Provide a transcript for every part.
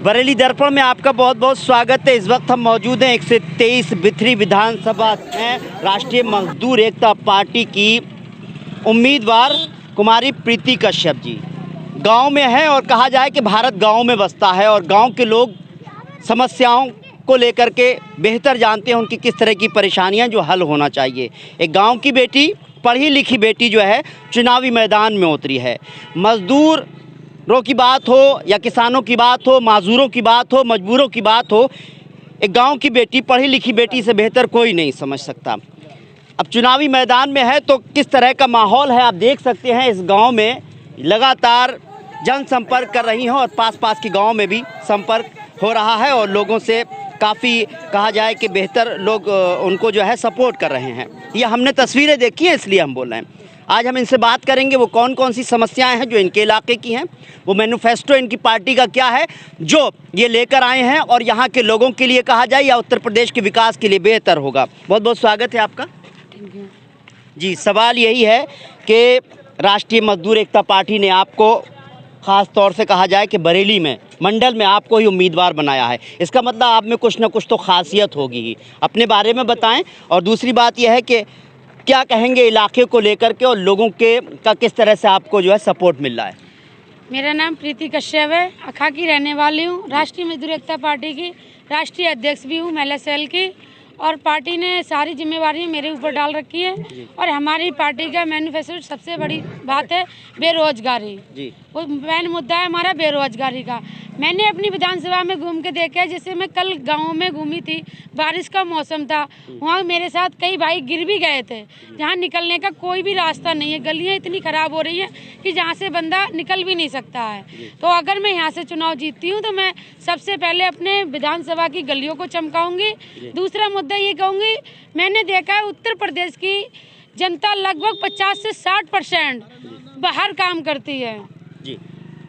बरेली दर्पण में आपका बहुत बहुत स्वागत है। इस वक्त हम मौजूद हैं 123 बिथरी विधानसभा में राष्ट्रीय मजदूर एकता पार्टी की उम्मीदवार कुमारी प्रीति कश्यप जी गांव में है और कहा जाए कि भारत गांव में बसता है और गांव के लोग समस्याओं को लेकर के बेहतर जानते हैं, उनकी किस तरह की परेशानियां जो हल होना चाहिए। एक गांव की बेटी, पढ़ी लिखी बेटी जो है चुनावी मैदान में उतरी है। मजदूरों की बात हो या किसानों की बात हो, माजूरों की बात हो, मजबूरों की बात हो, एक गांव की बेटी, पढ़ी लिखी बेटी से बेहतर कोई नहीं समझ सकता। अब चुनावी मैदान में है तो किस तरह का माहौल है आप देख सकते हैं। इस गांव में लगातार जनसंपर्क कर रही हैं और पास के गांव में भी संपर्क हो रहा है और लोगों से काफ़ी कहा जाए कि बेहतर लोग उनको जो है सपोर्ट कर रहे हैं। ये हमने तस्वीरें देखी हैं इसलिए हम बोल रहे हैं। आज हम इनसे बात करेंगे वो कौन कौन सी समस्याएं हैं जो इनके इलाके की हैं, वो मैनिफेस्टो इनकी पार्टी का क्या है जो ये लेकर आए हैं और यहाँ के लोगों के लिए कहा जाए या उत्तर प्रदेश के विकास के लिए बेहतर होगा। बहुत बहुत स्वागत है आपका जी। सवाल यही है कि राष्ट्रीय मजदूर एकता पार्टी ने आपको ख़ास तौर से कहा जाए कि बरेली में मंडल में आपको ही उम्मीदवार बनाया है, इसका मतलब आप में कुछ ना कुछ तो खासियत होगी ही। अपने बारे में बताएं और दूसरी बात यह है कि क्या कहेंगे इलाके को लेकर के और लोगों के का किस तरह से आपको जो है सपोर्ट मिल रहा है। मेरा नाम प्रीति कश्यप है, अखा की रहने वाली हूँ। राष्ट्रीय मजदूर एकता पार्टी की राष्ट्रीय अध्यक्ष भी हूँ, महिला सेल की, और पार्टी ने सारी जिम्मेवारियां मेरे ऊपर डाल रखी है। और हमारी पार्टी का मैनिफेस्टो सबसे बड़ी बात है बेरोजगारी। वो मेन मुद्दा है हमारा बेरोजगारी का। मैंने अपनी विधानसभा में घूम के देखा है, जैसे मैं कल गाँव में घूमी थी, बारिश का मौसम था, वहाँ मेरे साथ कई भाई गिर भी गए थे, जहाँ निकलने का कोई भी रास्ता नहीं है। गलियाँ इतनी ख़राब हो रही हैं कि जहाँ से बंदा निकल भी नहीं सकता है। तो अगर मैं यहाँ से चुनाव जीतती हूँ तो मैं सबसे पहले अपने विधानसभा की गलियों को चमकाऊंगी। दूसरा मुद्दा ये कहूँगी, मैंने देखा है उत्तर प्रदेश की जनता लगभग 50 से 60% बाहर काम करती है,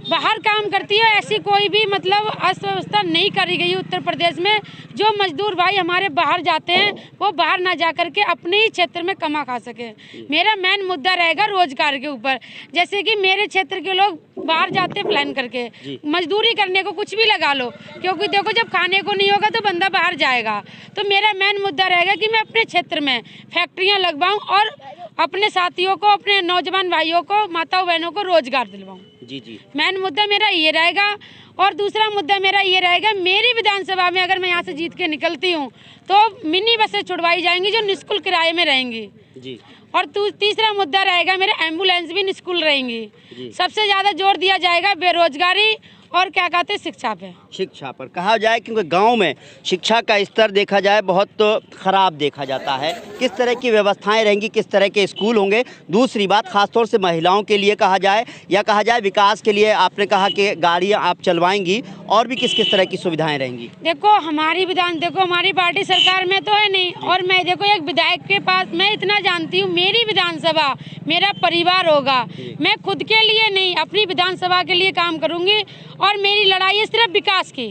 बाहर काम करती है। ऐसी कोई भी मतलब अर्थव्यवस्था नहीं करी गई उत्तर प्रदेश में। जो मजदूर भाई हमारे बाहर जाते हैं वो बाहर ना जा कर के अपने ही क्षेत्र में कमा खा सके। मेरा मेन मुद्दा रहेगा रोजगार के ऊपर। जैसे कि मेरे क्षेत्र के लोग बाहर जाते प्लान करके, मजदूरी करने को कुछ भी लगा लो, क्योंकि देखो जब खाने को नहीं होगा तो बंदा बाहर जाएगा। तो मेरा मेन मुद्दा रहेगा कि मैं अपने क्षेत्र में फैक्ट्रियाँ लगवाऊँ और अपने साथियों को, अपने नौजवान भाइयों को, माताओं बहनों को रोजगार दिलवाऊँ। जी मेन मुद्दा मेरा ये रहेगा। और दूसरा मुद्दा मेरा ये रहेगा, मेरी विधानसभा में अगर मैं यहाँ से जीत के निकलती हूँ तो मिनी बसें छुड़वाई जाएंगी जो निःशुल्क किराए में रहेंगी जी। और तीसरा मुद्दा रहेगा मेरे एम्बुलेंस भी निःशुल्क रहेंगी। सबसे ज़्यादा जोर दिया जाएगा बेरोजगारी और क्या कहते हैं शिक्षा पे। शिक्षा पर कहा जाए क्योंकि गांव में शिक्षा का स्तर देखा जाए बहुत ख़राब देखा जाता है। किस तरह की व्यवस्थाएं रहेंगी, किस तरह के स्कूल होंगे। दूसरी बात खासतौर से महिलाओं के लिए कहा जाए या कहा जाए विकास के लिए आपने कहा कि गाड़ियां आप चलवाएंगी, और भी किस किस तरह की सुविधाएं रहेंगी। देखो हमारी पार्टी सरकार में तो है नहीं, और मैं देखो एक विधायक के पास मैं इतना जानती हूँ, मेरी विधानसभा मेरा परिवार होगा। मैं खुद के लिए नहीं अपनी विधानसभा के लिए काम करूँगी और मेरी लड़ाई है सिर्फ विकास की।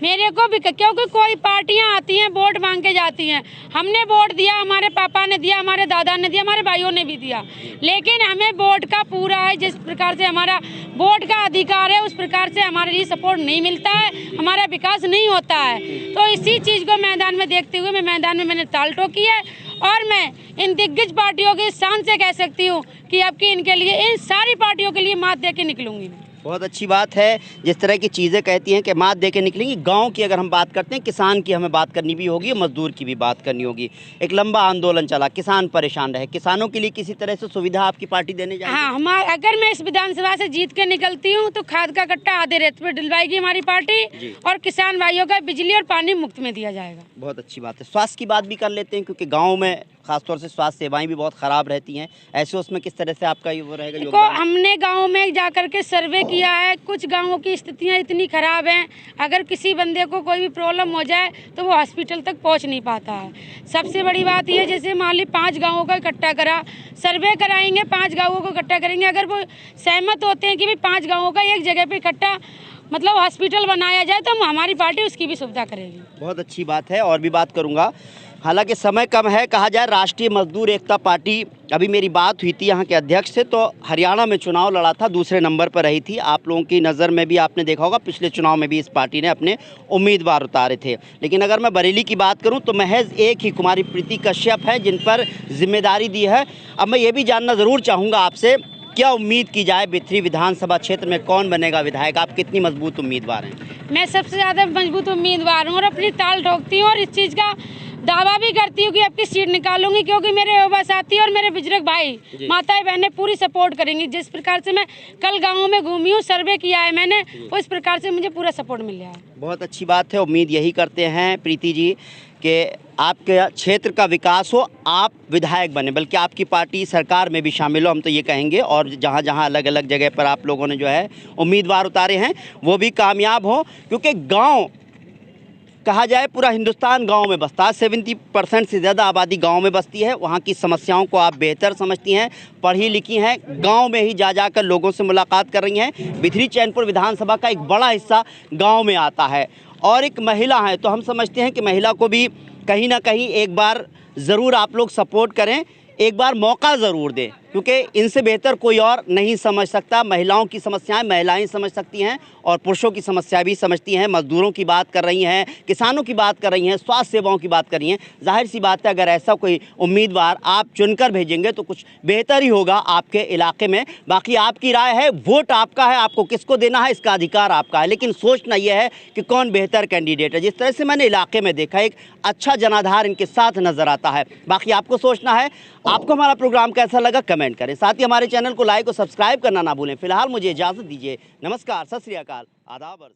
मेरे को भी, क्योंकि कोई पार्टियां आती हैं वोट मांग के जाती हैं। हमने वोट दिया, हमारे पापा ने दिया, हमारे दादा ने दिया, हमारे भाइयों ने भी दिया, लेकिन हमें वोट का पूरा है, जिस प्रकार से हमारा वोट का अधिकार है उस प्रकार से हमारे लिए सपोर्ट नहीं मिलता है, हमारा विकास नहीं होता है। तो इसी चीज़ को मैदान में देखते हुए मैंने ताल ठोकी है और मैं इन दिग्गज पार्टियों के शान से कह सकती हूँ कि अब की इनके लिए, इन सारी पार्टियों के लिए मात दे के निकलूंगी। बहुत अच्छी बात है जिस तरह की चीज़ें कहती हैं कि मात दे के निकलेंगी। गांव की अगर हम बात करते हैं, किसान की हमें बात करनी भी होगी, मजदूर की भी बात करनी होगी। एक लंबा आंदोलन चला, किसान परेशान रहे, किसानों के लिए किसी तरह से सुविधा आपकी पार्टी देने जाएगी। हाँ, अगर मैं इस विधानसभा से जीत के निकलती हूँ तो खाद का कट्टा आधे रेट पर दिलवाएगी हमारी पार्टी, और किसान भाइयों का बिजली और पानी मुफ्त में दिया जाएगा। बहुत अच्छी बात है। स्वास्थ्य की बात भी कर लेते हैं क्योंकि गाँव में खासतौर से स्वास्थ्य सेवाएं भी बहुत ख़राब रहती हैं, ऐसे उसमें किस तरह से आपका वो रहेगा योगदान? हमने गाँव में जा कर के सर्वे किया है, कुछ गाँवों की स्थितियाँ इतनी ख़राब हैं, अगर किसी बंदे को कोई भी प्रॉब्लम हो जाए तो वो हॉस्पिटल तक पहुंच नहीं पाता है। सबसे बड़ी बात यह, जैसे मान ली 5 गाँवों का इकट्ठा करा, सर्वे कराएंगे, 5 गाँवों को इकट्ठा करेंगे, अगर वो सहमत होते हैं कि भाई 5 गाँवों का एक जगह पर इकट्ठा मतलब हॉस्पिटल बनाया जाए तो हमारी पार्टी उसकी भी सुविधा करेगी। बहुत अच्छी बात है। और भी बात करूँगा हालांकि समय कम है, कहा जाए राष्ट्रीय मजदूर एकता पार्टी, अभी मेरी बात हुई थी यहाँ के अध्यक्ष से, तो हरियाणा में चुनाव लड़ा था, दूसरे नंबर पर रही थी। आप लोगों की नज़र में भी आपने देखा होगा पिछले चुनाव में भी इस पार्टी ने अपने उम्मीदवार उतारे थे। लेकिन अगर मैं बरेली की बात करूँ तो महज एक ही कुमारी प्रीति कश्यप है जिन पर जिम्मेदारी दी है। अब मैं ये भी जानना ज़रूर चाहूँगा आपसे, क्या उम्मीद की जाए बिथरी विधानसभा क्षेत्र में कौन बनेगा विधायक? आप कितनी मजबूत उम्मीदवार हैं? मैं सबसे ज़्यादा मजबूत उम्मीदवार हूँ और अपनी ताल ठोकती हूँ और इस चीज़ का दावा भी करती हूँ कि आपकी सीट निकालूंगी, क्योंकि मेरे युवा साथी और मेरे बुजुर्ग भाई माताएं बहनें पूरी सपोर्ट करेंगी। जिस प्रकार से मैं कल गाँव में घूमी हूँ, सर्वे किया है मैंने, उस प्रकार से मुझे पूरा सपोर्ट मिल रहा है। बहुत अच्छी बात है। उम्मीद यही करते हैं प्रीति जी कि आपके क्षेत्र का विकास हो, आप विधायक बने, बल्कि आपकी पार्टी सरकार में भी शामिल हो, हम तो ये कहेंगे। और जहाँ जहाँ अलग अलग जगह पर आप लोगों ने जो है उम्मीदवार उतारे हैं वो भी कामयाब हो, क्योंकि गांव, कहा जाए पूरा हिंदुस्तान गांव में बसता है, 70% से ज़्यादा आबादी गांव में बसती है। वहाँ की समस्याओं को आप बेहतर समझती हैं, पढ़ी लिखी हैं, गांव में ही जा जाकर लोगों से मुलाकात कर रही हैं। बिथरी चैनपुर विधानसभा का एक बड़ा हिस्सा गांव में आता है और एक महिला है, तो हम समझते हैं कि महिला को भी कहीं ना कहीं एक बार ज़रूर आप लोग सपोर्ट करें, एक बार मौका ज़रूर दें, क्योंकि इनसे बेहतर कोई और नहीं समझ सकता। महिलाओं की समस्याएं महिलाएं समझ सकती हैं और पुरुषों की समस्या भी समझती हैं। मजदूरों की बात कर रही हैं, किसानों की बात कर रही हैं, स्वास्थ्य सेवाओं की बात कर रही हैं। जाहिर सी बात है, अगर ऐसा कोई उम्मीदवार आप चुनकर भेजेंगे तो कुछ बेहतर ही होगा आपके इलाके में। बाकी आपकी राय है, वोट आपका है, आपको किसको देना है इसका अधिकार आपका है, लेकिन सोचना यह है कि कौन बेहतर कैंडिडेट है। जिस तरह से मैंने इलाके में देखा, एक अच्छा जनाधार इनके साथ नज़र आता है। बाकी आपको सोचना है। आपको हमारा प्रोग्राम कैसा लगा कमेंट करें, साथ ही हमारे चैनल को लाइक और सब्सक्राइब करना ना भूलें। फिलहाल मुझे इजाज़त दीजिए। नमस्कार, सत श्री अकाल, आदाब।